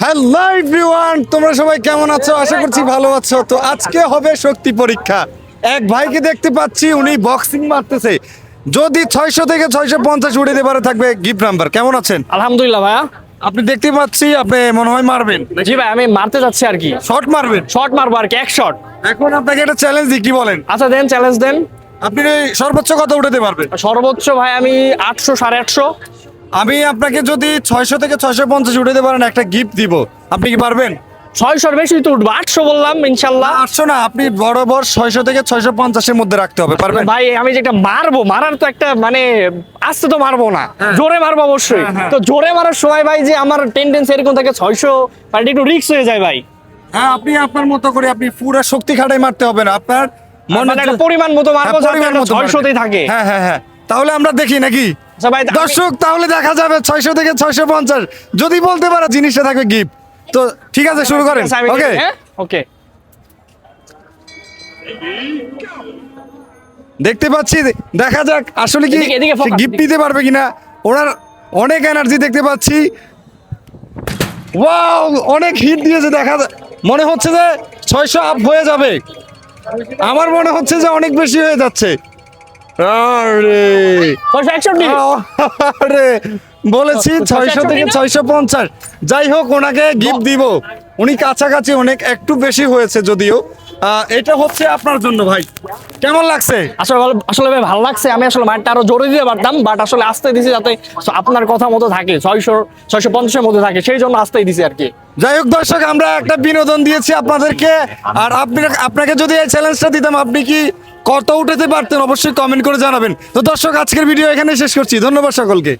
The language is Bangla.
হ্যালো এভরিওয়ান, তোমরা সবাই কেমন আছো? আশা করছি ভালো আছো। তো আজকে হবে শক্তি পরীক্ষা। এক ভাইকে দেখতে পাচ্ছি, উনি বক্সিং মারতেছে। যদি 600 থেকে 650 উড়ে দেবারে থাকবে গিফট নাম্বার। কেমন আছেন? আলহামদুলিল্লাহ ভাইয়া। আপনি দেখতে পাচ্ছি আপনি মনে হয় মারবেন, জি ভাই, আমি মারতে যাচ্ছি আর কি, শর্ট মারবেন। শর্ট মারবো আর কি, এক শট। এখন আপনাকে একটা চ্যালেঞ্জ দিই, কি বলেন? আচ্ছা দেন, চ্যালেঞ্জ দেন। আপনি সর্বোচ্চ কত উঠাতে পারবেন? সর্বোচ্চ ভাই আমি 800 850। আমি আপনাকে যদি 600 থেকে 650 উঠাতে পারেন একটা গিফট দিব, আপনি কি পারবেন? 600-র বেশি তো উঠবো, 800 বললাম ইনশাল্লাহ। 800 না, আপনি বরাবর 600 থেকে 650 এর মধ্যে রাখতে হবে। পারবেন? ভাই আমি যেটা মারবো, মারার তো একটা মানে আস্তে তো মারবো না, জোরে মারবো অবশ্যই। তো জোরে মারার সময় ভাই যে আমার টেন্ডেন্সি এরকম থাকে 600 বাট একটু রিস্ক হয়ে যায় ভাই। হ্যাঁ, আপনি আপনার মতো করে আপনি পুরো শক্তি খাটাই মারতে হবে না, আপনার মানে একটা পরিমাণ মতো মারবো, হ্যাঁ, পরিমাণ যাতে মতো 600তেই মারবেন। থাকে। হ্যাঁ হ্যাঁ হ্যাঁ, তাহলে আমরা দেখি নাকি আচ্ছা ভাই, দর্শক, তাহলে দেখা যাবে 600 থেকে 650 যদি বলতে পারে জিনিসটা থাকবে গিফট। তো ঠিক আছে, শুরু করেন। ওকে ওকে, দেখতে পাচ্ছি, দেখা যাক আসলে কি এদিকে focus, গিফট এদিকে। দিতে পারবে কিনা। ওনার অনেক এনার্জি দেখতে পাচ্ছি। ওয়াও, অনেক হিট দিয়েছে। দেখা মনে হচ্ছে যে 600 আপ হয়ে যাবে। আমার মনে হচ্ছে যে অনেক বেশি হয়ে যাচ্ছে। আরে 661। আরে বলেছি 600 থেকে 650। যাই হোক, ওনাকে গিফট দিব। উনি কাছাকাছি, অনেক একটু বেশি হয়েছে যদিও। এটা হচ্ছে আপনার জন্য ভাই। কেমন লাগছে? আসলে ভাই ভালো লাগছে। আমি আসলে মাইন্ডটা আরো জোরে দিতে পারতাম, বাট আসলে আস্তে দিছি যাতে আপনার কথা মতো থাকে, 600-650-এর মধ্যে থাকে, সেই জন্য আস্তেই দিছি আর কি। যাই হোক দর্শক, আমরা একটা বিনোদন দিয়েছি আপনাদেরকে। আর আপনাকে যদি এই চ্যালেঞ্জটা দিতাম, আপনি কি কত উঠাতে পারতেন? অবশ্যই কমেন্ট করে জানাবেন। তো দর্শক, আজকের ভিডিও এখানে শেষ করছি। ধন্যবাদ সকলকে।